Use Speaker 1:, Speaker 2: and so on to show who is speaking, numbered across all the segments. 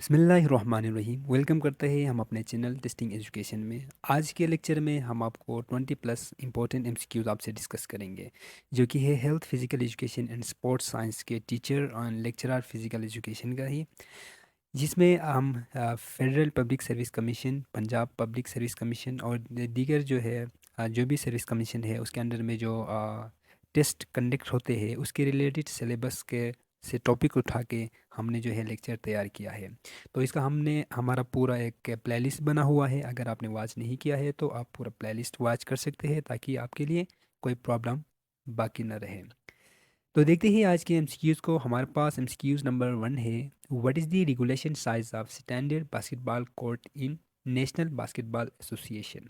Speaker 1: बिस्मिल्लाहिर्रहमानिर्रहीम। वेलकम करते हैं हम अपने चैनल टेस्टिंग एजुकेशन में। आज के लेक्चर में हम आपको 20 प्लस इंपॉर्टेंट एमसीक्यूज आपसे डिस्कस करेंगे, जो कि है health physical education and sports science के टीचर और लेक्चरर फिजिकल एजुकेशन का ही, जिसमें हम federal public service commission, Punjab public service commission और दीगर जो है जो भी सर्विस कमीशन है उसके अंडर में जो टेस्ट कंडक्ट होते हैं उसके रिलेटेड सिलेबस के से टॉपिक उठा के हमने जो है लेक्चर तैयार किया है। तो इसका हमने हमारा पूरा एक प्लेलिस्ट बना हुआ है। अगर आपने वॉच नहीं किया है तो आप पूरा प्लेलिस्ट वॉच कर सकते हैं, ताकि आपके लिए कोई प्रॉब्लम बाकी न रहे। तो देखते ही आज के एमसीक्यूज़ को। हमारे पास एमसीक्यूज़ नंबर 1 है, what is the regulation size of standard basketball court in national basketball association.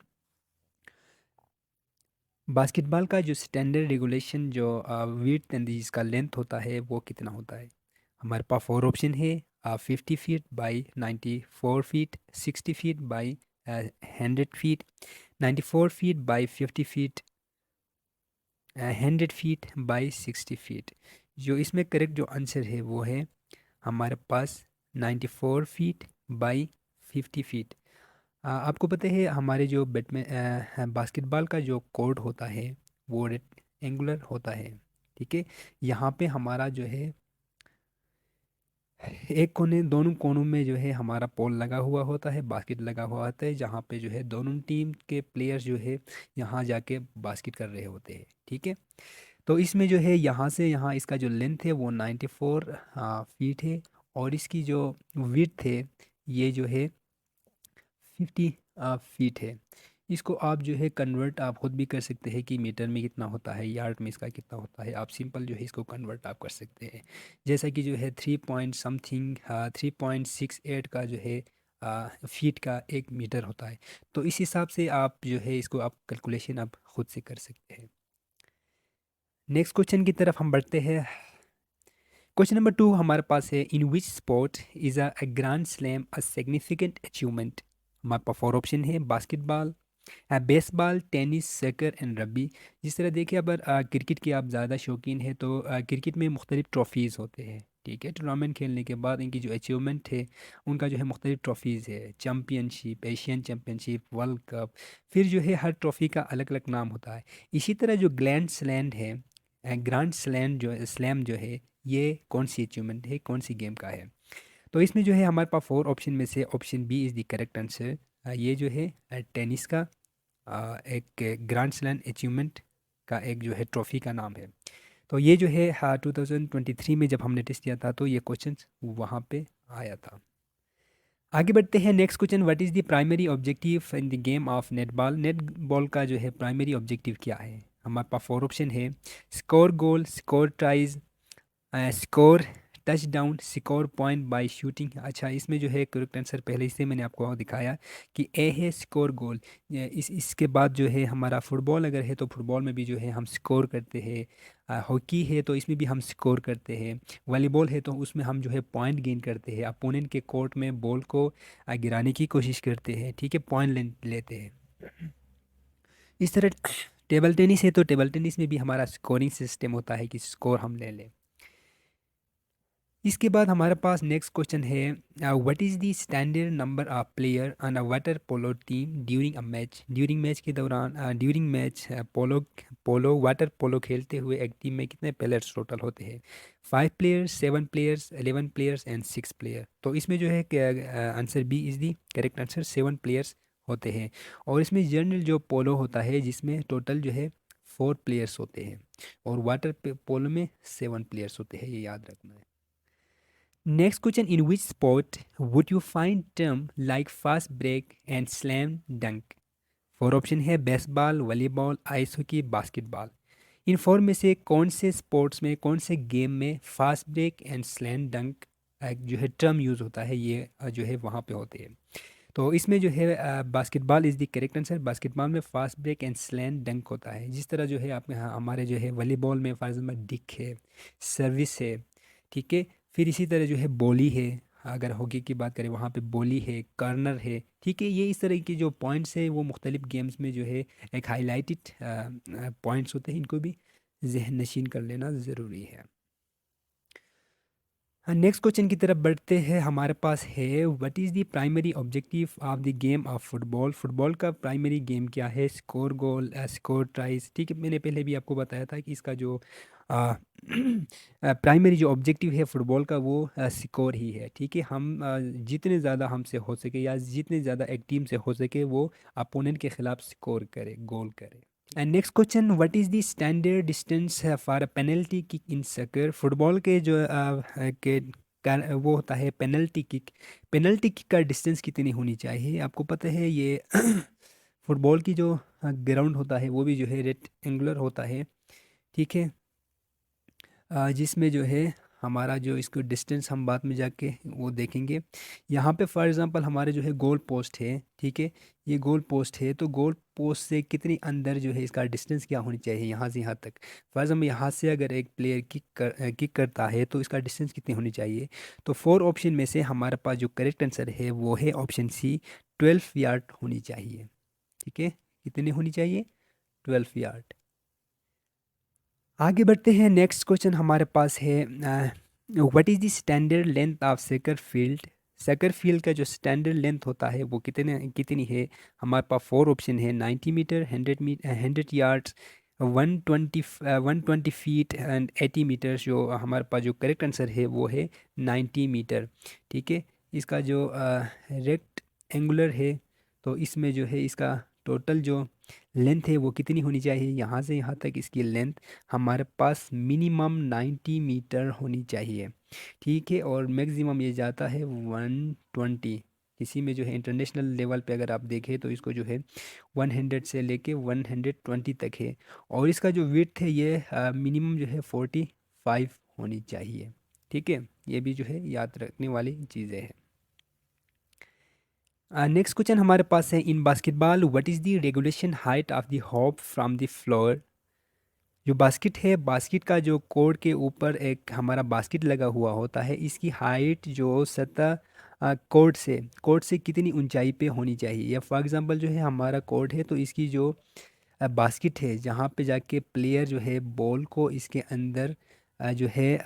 Speaker 1: Basketball का जो स्टैंडर्ड रेगुलेशन जो विड्थ एंड जिसका लेंथ होता है वो कितना होता है। हमारे पास 4 ऑप्शन है, 50 feet by 94 feet, 60 feet by 100 feet, 94 feet by 50 feet, 100 feet by 60 feet. जो इसमें करेक्ट जो आंसर है वो है हमारे पास 94 फीट बाई 50 फीट। आपको पता है हमारे जो बास्केटबॉल का जो कोर्ट होता है वो रेक्टेंगुलर होता है। ठीक है, यहाँ पे हमारा जो है एक कोने दोनों कोनों में जो है हमारा पोल लगा हुआ होता है, बास्केट लगा हुआ होता है, जहाँ पे जो है दोनों टीम के प्लेयर्स जो है यहाँ जाके बास्केट कर रहे होते हैं। ठीक है, तो इसमें जो है यहाँ से यहाँ इसका जो लेंथ है वो 94 फीट है, और इसकी जो विड्थ है ये जो है 50 फीट है। इसको आप जो है कन्वर्ट आप खुद भी कर सकते हैं कि मीटर में कितना होता है, यार्ड में इसका कितना होता है। आप सिंपल जो है इसको कन्वर्ट आप कर सकते हैं, जैसा कि जो है 3 पॉइंट समथिंग 3.68 का जो है फीट का 1 मीटर होता है। तो इस हिसाब से आप जो है इसको आप कैलकुलेशन आप खुद से कर सकते हैं। नेक्स्ट क्वेश्चन की तरफ हम बढ़ते हैं। क्वेश्चन नंबर 2 हमारे पास है, in which sport is a grand slam a significant achievement. हमारे पास 4 ऑप्शन है, basketball, baseball, tennis, soccer and rugby. जिस तरह देखिए, अगर क्रिकेट की आप ज़्यादा शौकीन है तो क्रिकेट में मुख्तलिफ ट्रॉफ़ीज़ होते हैं। ठीक है, टूर्नामेंट खेलने के बाद इनकी जो अचीवमेंट है उनका जो है मुख्तलिफ ट्रॉफ़ीज़ है, championship, Asian championship, world cup. फिर जो है हर ट्रॉफ़ी का अलग अलग नाम होता है। इसी तरह जो ग्रैंड स्लैम है, ग्रैंड स्लैम जो है ये कौन सी अचीवमेंट है, कौन सी गेम का है। तो इसमें जो है हमारे पास 4 ऑप्शन में से option B is the correct answer. ये जो है टेनिस का एक ग्रैंड स्लैम अचीवमेंट का एक जो है ट्रॉफी का नाम है। तो ये जो है 2023 में जब हमने टेस्ट किया था तो ये क्वेश्चन वहाँ पे आया था। आगे बढ़ते हैं। Next question, what is the primary objective in the game of netball. Netball का जो है प्राइमरी ऑब्जेक्टिव क्या है। हमारे पास 4 ऑप्शन है, score goal, score tries, score touchdown, score point by shooting. अच्छा, इसमें जो है करेक्ट आंसर पहले से मैंने आपको दिखाया कि ए है स्कोर गोल। इसके बाद जो है हमारा फुटबॉल अगर है तो फुटबॉल में भी जो है हम स्कोर करते हैं। हॉकी है तो इसमें भी हम स्कोर करते हैं। वॉलीबॉल है तो उसमें हम जो है पॉइंट गेन करते हैं, अपोनेंट के कोर्ट में बॉल को गिराने की कोशिश करते हैं। ठीक है, पॉइंट लेते हैं। इस तरह टेबल टेनिस है तो टेबल टेनिस में भी हमारा स्कोरिंग सिस्टम होता है कि स्कोर हम ले लें। इसके बाद हमारे पास नेक्स्ट क्वेश्चन है, what is the standard number of player on a water polo team during a match. During match के दौरान ड्यूरिंग मैच पोलो वाटर पोलो खेलते हुए एक टीम में कितने प्लेयर्स टोटल होते हैं। 5 players, 7 players, 11 players and 6 player. तो इसमें जो है answer B is the correct answer, 7 players होते हैं। और इसमें जनरल जो पोलो होता है जिसमें टोटल जो है 4 प्लेयर्स होते हैं, और वाटर पोलो में 7 प्लेयर्स होते हैं, ये याद रखना है। Next question, in which sport would you find term like fast break and slam dunk? 4 option है, baseball, volleyball, ice hockey, basketball. इन 4 में से कौन से स्पोर्ट्स में, कौन से गेम में फास्ट ब्रेक एंड स्लैम डंक जो है टर्म यूज़ होता है, ये जो है वहाँ पे होते हैं। तो इसमें जो है basketball is the correct answer. Basketball में फास्ट ब्रेक एंड स्लैम डंक होता है। जिस तरह जो है आप हमारे जो है वॉलीबॉल में फॉर एग्जाम्पल डिक है, सर्विस है। ठीक है, फिर इसी तरह जो है बॉली है, अगर हॉकी की बात करें वहाँ पे बॉली है, कर्नर है। ठीक है, ये इस तरह के जो पॉइंट्स है वो मुख्तलिफ गेम्स में जो है एक हाईलाइटेड पॉइंट्स होते हैं, इनको भी जहन नशीन कर लेना ज़रूरी है। नेक्स्ट क्वेश्चन की तरफ बढ़ते हैं। हमारे पास है what is the primary objective of the game of football. Football का प्राइमरी गेम क्या है? स्कोर गोल, स्कोर ट्राइस। ठीक है, मैंने पहले भी आपको बताया था कि इसका जो प्राइमरी जो ऑब्जेक्टिव है फुटबॉल का वो स्कोर ही है। ठीक है, हम जितने ज़्यादा हमसे हो सके या जितने ज़्यादा एक टीम से हो सके वो अपोनेंट के खिलाफ स्कोर करे, गोल करे। And next question, what is the standard distance for a penalty kick in sucker. Football के जो वो होता है पेनल्टी किक। पेनल्टी किक का डिस्टेंस कितनी होनी चाहिए? आपको पता है ये फुटबॉल की जो ग्राउंड होता है वो भी जो है रेक्टेंगुलर होता है। ठीक है, जिसमें जो है हमारा जो इसको डिस्टेंस हम बाद में जाके वो देखेंगे। यहाँ पे फॉर एग्जांपल हमारे जो है गोल पोस्ट है। ठीक है, ये गोल पोस्ट है तो गोल पोस्ट से कितनी अंदर जो है इसका डिस्टेंस क्या होनी चाहिए यहाँ से यहाँ तक। फॉर एग्जाम्पल यहाँ से अगर एक प्लेयर किक करता है तो इसका डिस्टेंस कितनी होनी चाहिए? तो 4 ऑप्शन में से हमारे पास जो करेक्ट आंसर है वो है ऑप्शन सी, 12 यार्ड होनी चाहिए। ठीक है, कितनी होनी चाहिए? 12 यार्ड। आगे बढ़ते हैं। नेक्स्ट क्वेश्चन हमारे पास है what is the standard length of सेकर फील्ड। सेकर फील्ड का जो स्टैंडर्ड लेंथ होता है वो कितनी है? हमारे पास 4 ऑप्शन है, 90 metre, 100 yards, 120 feet and 80 metre. जो हमारे पास जो करेक्ट आंसर है वो है 90 मीटर। ठीक है, इसका जो रेक्ट एंगुलर है तो इसमें जो है इसका टोटल जो लेंथ है वो कितनी होनी चाहिए? यहाँ से यहाँ तक इसकी लेंथ हमारे पास मिनिमम 90 मीटर होनी चाहिए। ठीक है, और मैक्सिमम ये जाता है 120। किसी में जो है इंटरनेशनल लेवल पे अगर आप देखें तो इसको जो है 100 से लेके 120 तक है। और इसका जो विड्थ है ये मिनिमम जो है 45 होनी चाहिए। ठीक है, ये भी जो है याद रखने वाली चीज़ें हैं। नेक्स्ट क्वेश्चन हमारे पास है in basketball what is the regulation height of the hoop from the floor. जो बास्केट है, बास्केट का जो कोर्ट के ऊपर एक हमारा बास्केट लगा हुआ होता है, इसकी हाइट जो सतह कोर्ट से कितनी ऊंचाई पे होनी चाहिए? या फॉर एग्जांपल जो है हमारा कोर्ट है तो इसकी जो बास्केट है जहाँ पे जाके प्लेयर जो है बॉल को इसके अंदर जो है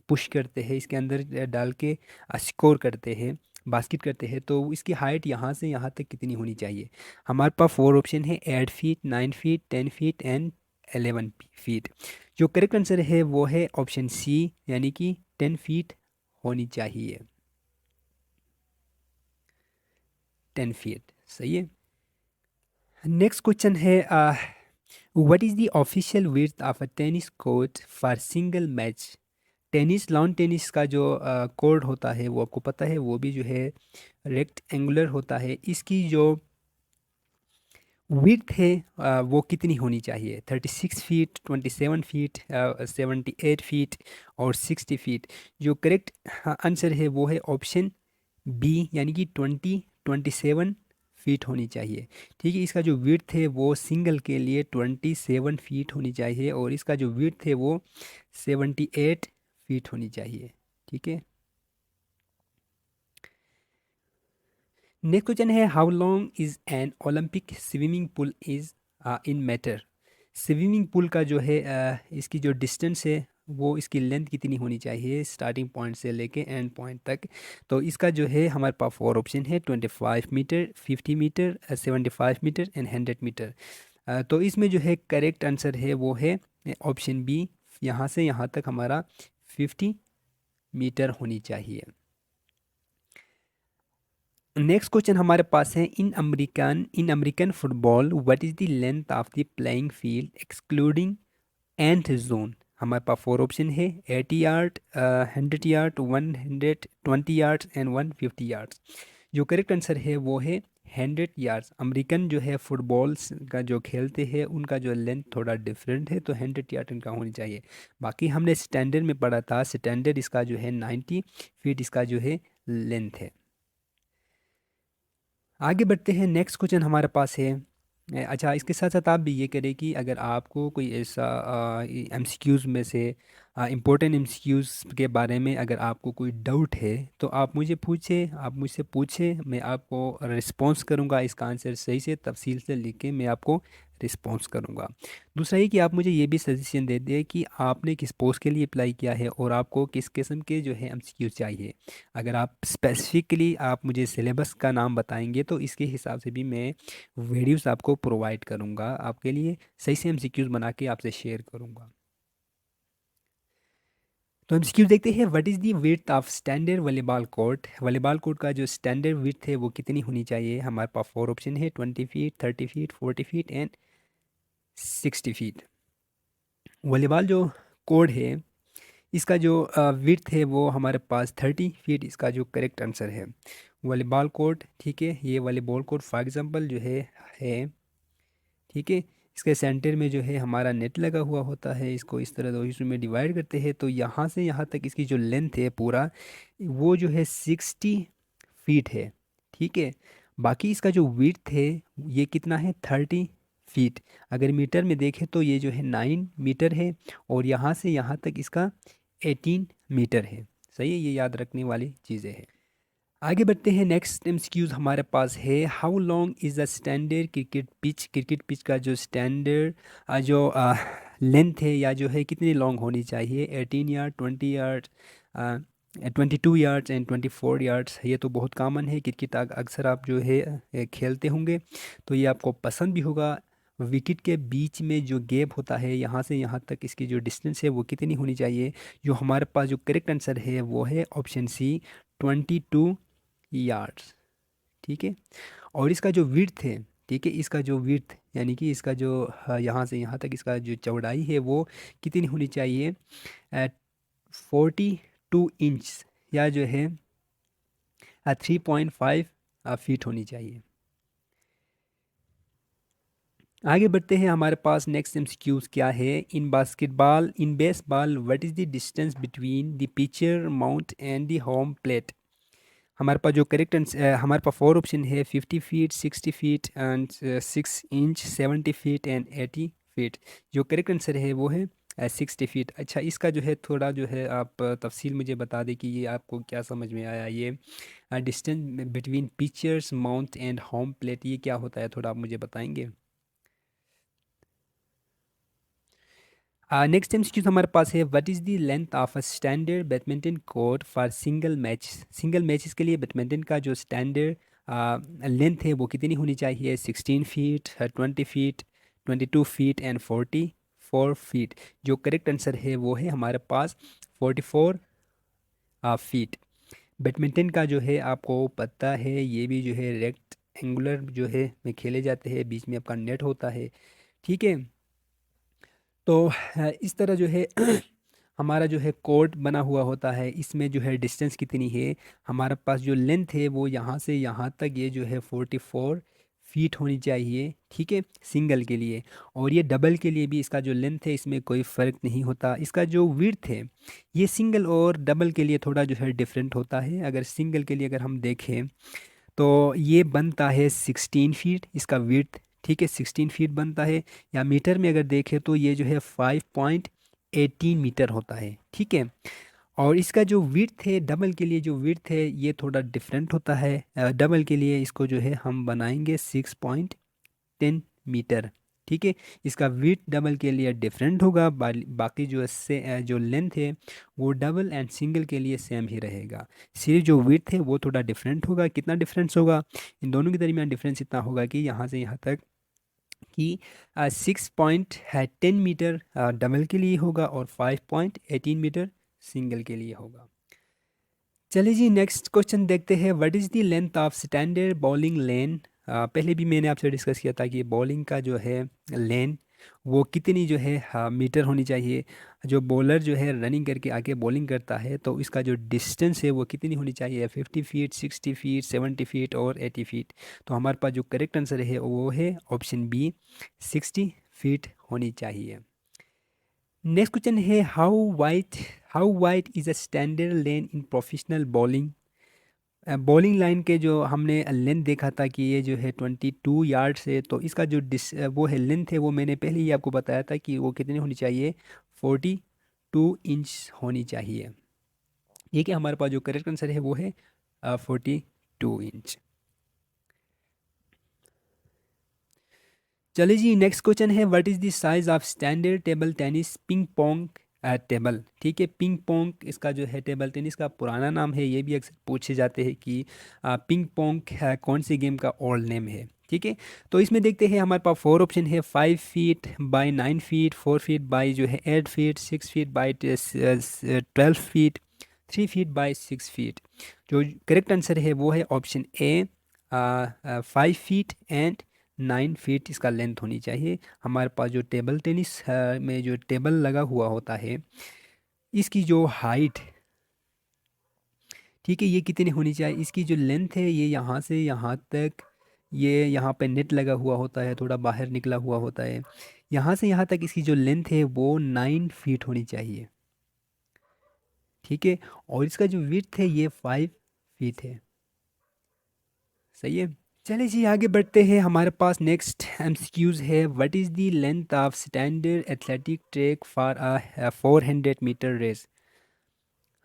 Speaker 1: पुश करते हैं, इसके अंदर डाल के स्कोर करते हैं, बास्केट करते हैं, तो इसकी हाइट यहाँ से यहाँ तक कितनी होनी चाहिए? हमारे पास 4 ऑप्शन है, 8 feet, 9 feet, 10 feet and 11 feet. जो करेक्ट आंसर है वो है ऑप्शन सी, यानी कि 10 फीट होनी चाहिए। 10 फीट सही है। नेक्स्ट क्वेश्चन है what is the official width of a tennis court for single match. Tennis, lawn tennis का जो कोर्ट होता है वो आपको पता है वो भी जो है रेक्ट एंगुलर होता है। इसकी जो विड्थ है वो कितनी होनी चाहिए? 36 फीट, 27 फीट, 78 फीट और 60 फीट। जो करेक्ट आंसर है वो है ऑप्शन बी, यानी कि 27 फीट होनी चाहिए। ठीक है, इसका जो विड्थ है वो सिंगल के लिए 27 फीट होनी चाहिए और इसका जो विड्थ है वो 78 फीट होनी चाहिए। ठीक है, नेक्स्ट क्वेश्चन है how long is an Olympic swimming pool is in matter. Swimming pool का जो है इसकी जो डिस्टेंस है वो इसकी लेंथ कितनी होनी चाहिए स्टार्टिंग पॉइंट से लेके एंड पॉइंट तक? तो इसका जो है हमारे पास 4 ऑप्शन है, 25 metre, 50 metre, 75 metre and 100 metre. तो इसमें जो है करेक्ट आंसर है वो है ऑप्शन बी, यहाँ से यहाँ तक हमारा 50 मीटर होनी चाहिए। नेक्स्ट क्वेश्चन हमारे पास है in American football what is the length of the playing field excluding and zone. हमारे पास 4 ऑप्शन है, 80 yard, 100 yard, 120 yards and 150 yards. जो करेक्ट आंसर है वो है 100 यार्ड्स। अमेरिकन जो है फुटबॉल्स का जो खेलते हैं उनका जो लेंथ थोड़ा डिफरेंट है, तो 100 यार्ड इनका होनी चाहिए। बाकी हमने स्टैंडर्ड में पढ़ा था, स्टैंडर्ड इसका जो है 90 फीट इसका जो है लेंथ है। आगे बढ़ते हैं। नेक्स्ट क्वेश्चन हमारे पास है अच्छा, इसके साथ साथ आप भी ये करें कि अगर आपको कोई ऐसा एमसीक्यूज़ में से इम्पोर्टेंट एमसीक्यूज़ के बारे में अगर आपको कोई डाउट है तो आप मुझसे पूछें, मैं आपको रिस्पॉन्स करूँगा, इसका आंसर सही से तफसील से लिख के मैं आपको रिस्पॉन्स करूँगा। दूसरा ये कि आप मुझे ये भी सजेशन दे दें कि आपने किस पोस्ट के लिए अप्लाई किया है और आपको किस किस्म के जो है एमसीक्यू चाहिए। अगर आप स्पेसिफिकली आप मुझे सिलेबस का नाम बताएंगे तो इसके हिसाब से भी मैं वीडियोस आपको प्रोवाइड करूँगा, आपके लिए सही से एमसीक्यूज़ बना के आपसे शेयर करूँगा। तो एमसीक्यू देखते हैं, what is the width of standard volleyball court. Volleyball court का जो स्टैंडर्ड विड्थ है वो कितनी होनी चाहिए। हमारे पास 4 ऑप्शन है, 20 feet, 30 feet, 40 feet and 60 feet. Volleyball जो कोड है इसका जो विड्थ है वो हमारे पास 30 फीट इसका जो करेक्ट आंसर है। वॉलीबॉल कोर्ट, ठीक है, ये वॉलीबॉल कोर्ट फॉर एग्जांपल जो है ठीक है। इसके सेंटर में जो है हमारा नेट लगा हुआ होता है, इसको इस तरह दो हिस्सों में डिवाइड करते हैं तो यहाँ से यहाँ तक इसकी जो लेंथ है पूरा वो जो है 60 फीट है, ठीक है। बाकी इसका जो विड्थ है ये कितना है, 30 फीट। अगर मीटर में देखें तो ये जो है 9 मीटर है और यहाँ से यहाँ तक इसका 18 मीटर है। सही है, ये याद रखने वाली चीज़ें हैं। आगे बढ़ते हैं, नेक्स्ट एमसीक्यूज हमारे पास है, how long is the standard cricket pitch. Cricket pitch का जो स्टैंडर्ड जो लेंथ है या जो है कितनी लॉन्ग होनी चाहिए, 18 yard, 20 yard, 22 yards and 24 yards. ये तो बहुत कॉमन है, क्रिकेट अक्सर आप जो है खेलते होंगे तो ये आपको पसंद भी होगा। विकेट के बीच में जो गैप होता है यहाँ से यहाँ तक इसकी जो डिस्टेंस है वो कितनी होनी चाहिए। जो हमारे पास जो करेक्ट आंसर है वो है ऑप्शन सी, 22 यार्ड्स, ठीक है। और इसका जो विड्थ है, ठीक है, इसका जो विड्थ यानी कि इसका जो यहाँ से यहाँ तक इसका जो चौड़ाई है वो कितनी होनी चाहिए, 42 इंच या जो है 3.5 फीट होनी चाहिए। आगे बढ़ते हैं, हमारे पास नेक्स्ट एमसीक्यूज क्या है, in baseball what is the distance between the pitcher mound and the home plate. हमारे पास जो करेक्ट हमारे पास 4 ऑप्शन है, 50 feet, 60 feet and 6 inch, 70 feet and 80 feet. जो करेक्ट आंसर है वो है 60 फीट। अच्छा, इसका जो है थोड़ा जो है आप तफसील मुझे बता दें कि ये आपको क्या समझ में आया, ये distance between pictures mount and home plate ये क्या होता है, थोड़ा आप मुझे बताएंगे। नेक्स्ट एमसीक्यू हमारे पास है, what is the length of a standard badminton court for single match. Single matches के लिए बैडमिंटन का जो स्टैंडर्ड लेंथ है वो कितनी होनी चाहिए, 16 feet, 20 feet, 22 feet and 44 feet. जो करेक्ट आंसर है वो है हमारे पास 44 फीट। बैडमिंटन का जो है आपको पता है ये भी जो है रेक्ट एंगुलर जो है में खेले जाते हैं, बीच में आपका नेट होता है, ठीक है। तो इस तरह जो है हमारा जो है कोर्ट बना हुआ होता है, इसमें जो है डिस्टेंस कितनी है, हमारे पास जो लेंथ है वो यहाँ से यहाँ तक ये जो है 44 फीट होनी चाहिए, ठीक है, सिंगल के लिए। और ये डबल के लिए भी इसका जो लेंथ है इसमें कोई फ़र्क नहीं होता। इसका जो विड्थ है ये सिंगल और डबल के लिए थोड़ा जो है डिफरेंट होता है। अगर सिंगल के लिए अगर हम देखें तो ये बनता है 16 फीट इसका विड्थ, ठीक है, 16 फीट बनता है। या मीटर में अगर देखें तो ये जो है 5.18 मीटर होता है, ठीक है। और इसका जो विड्थ है डबल के लिए जो विड्थ है ये थोड़ा डिफरेंट होता है। डबल के लिए इसको जो है हम बनाएंगे 6.10 मीटर, ठीक है। इसका विड्थ डबल के लिए डिफरेंट होगा, बाकी जो इससे जो लेंथ है वो डबल एंड सिंगल के लिए सेम ही रहेगा। सिर्फ जो विड्थ है वो थोड़ा डिफरेंट होगा। कितना डिफरेंस होगा, इन दोनों के दरमियान डिफरेंस इतना होगा कि यहाँ से यहाँ तक कि 6.10 मीटर डबल के लिए होगा और 5.18 मीटर सिंगल के लिए होगा। चलिए जी, नेक्स्ट क्वेश्चन देखते हैं, what is the length of standard bowling lane. पहले भी मैंने आपसे डिस्कस किया था कि बॉलिंग का जो है लेन वो कितनी जो है मीटर होनी चाहिए। जो बॉलर जो है रनिंग करके आके बॉलिंग करता है तो इसका जो डिस्टेंस है वो कितनी होनी चाहिए, 50 फीट, 60 फीट, 70 फीट और 80 फीट। तो हमारे पास जो करेक्ट आंसर है वो है ऑप्शन बी, 60 फीट होनी चाहिए। नेक्स्ट क्वेश्चन है, how wide is a standard lane in professional bowling. Bowling line के जो हमने लेंथ देखा था कि ये जो है 22 यार्ड्स है, तो इसका जो वो है लेंथ है वो मैंने पहले ही आपको बताया था कि वो कितनी होनी चाहिए, 42 इंच होनी चाहिए। ये कि हमारे पास जो करेक्ट आंसर है वो है 42 इंच। चलिए जी, नेक्स्ट क्वेश्चन है, what is the size of standard table tennis ping pong table. ठीक है, पिंग पोंग इसका जो है टेबल टेनिस का पुराना नाम है। ये भी अक्सर पूछे जाते हैं कि पिंग पोंग कौन सी गेम का ओल्ड नेम है। ठीक है, तो इसमें देखते हैं हमारे पास 4 ऑप्शन है, 5 feet by 9 feet, 4 feet by जो है 8 feet, 6 feet by 12 feet, 3 feet by 6 feet. जो करेक्ट आंसर है वो है option A, 5 feet and 9 feet इसका लेंथ होनी चाहिए। हमारे पास जो टेबल टेनिस में जो टेबल लगा हुआ होता है, इसकी जो हाइट, ठीक है, ये कितनी होनी चाहिए, इसकी जो लेंथ है ये यहाँ से यहाँ तक, ये यहाँ पे नेट लगा हुआ होता है, थोड़ा बाहर निकला हुआ होता है, यहाँ से यहाँ तक इसकी जो लेंथ है वो 9 फीट होनी चाहिए। ठीक है, और इसका जो विड्थ है ये 5 फीट है। सही है। चलिए जी, आगे बढ़ते हैं। हमारे पास नेक्स्ट एमसीक्यूज है, what is the length of standard athletic track for a 400 metre race.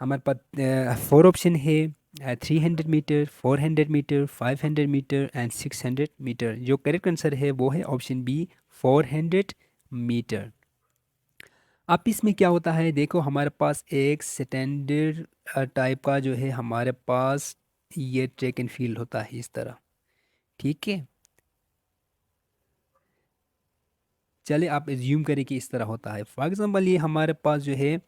Speaker 1: हमारे पास 4 ऑप्शन है, 300 metre, 400 metre, 500 metre and 600 metre. जो करेक्ट आंसर है वो है ऑप्शन बी, 400 मीटर। अब इसमें क्या होता है, देखो हमारे पास एक स्टैंडर्ड टाइप का जो है हमारे पास ये ट्रैक एंड फील्ड होता है इस तरह। ठीक है, चले आप एज्यूम करें कि इस तरह होता है। फॉर एग्जांपल ये हमारे पास जो है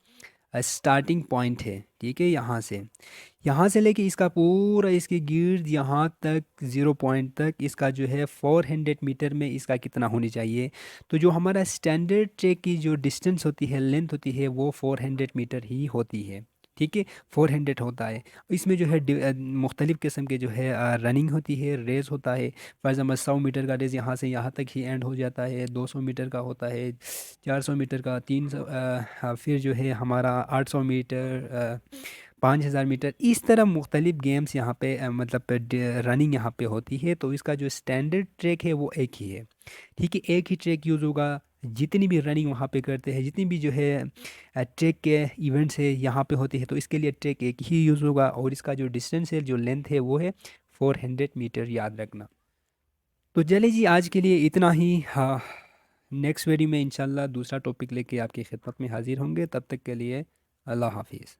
Speaker 1: स्टार्टिंग पॉइंट है। ठीक है, यहाँ से लेके इसका पूरा इसके गिर्द यहाँ तक 0 पॉइंट तक इसका जो है 400 मीटर में इसका कितना होनी चाहिए। तो जो हमारा स्टैंडर्ड ट्रैक की जो डिस्टेंस होती है, लेंथ होती है, वो 400 मीटर ही होती है। ठीक है, 400 होता है। इसमें जो है मुख्तलिफ़ किस्म के जो है रनिंग होती है, रेस होता है। फॉर एग्जाम्पल 100 मीटर का रेस यहाँ से यहाँ तक ही एंड हो जाता है, 200 मीटर का होता है, 400 मीटर का, 300, फिर जो है हमारा 800 मीटर, 5000 मीटर, इस तरह मुख्तलिफ गेम्स यहाँ पे मतलब रनिंग यहाँ पे होती है। तो इसका जो स्टैंडर्ड ट्रैक है वो एक ही है। ठीक है, एक ही ट्रैक यूज़ होगा। जितनी भी रनिंग वहाँ पे करते हैं, जितनी भी जो है ट्रैक के इवेंट्स है यहाँ पे होते हैं, तो इसके लिए ट्रैक एक ही यूज़ होगा। और इसका जो डिस्टेंस है, जो लेंथ है, वो है 400 मीटर, याद रखना। तो चलिए जी, आज के लिए इतना ही। हाँ, नेक्स्ट वीडियो में इंशाल्लाह दूसरा टॉपिक लेके आपकी खिदमत में हाजिर होंगे। तब तक के लिए अल्लाह हाफिज़।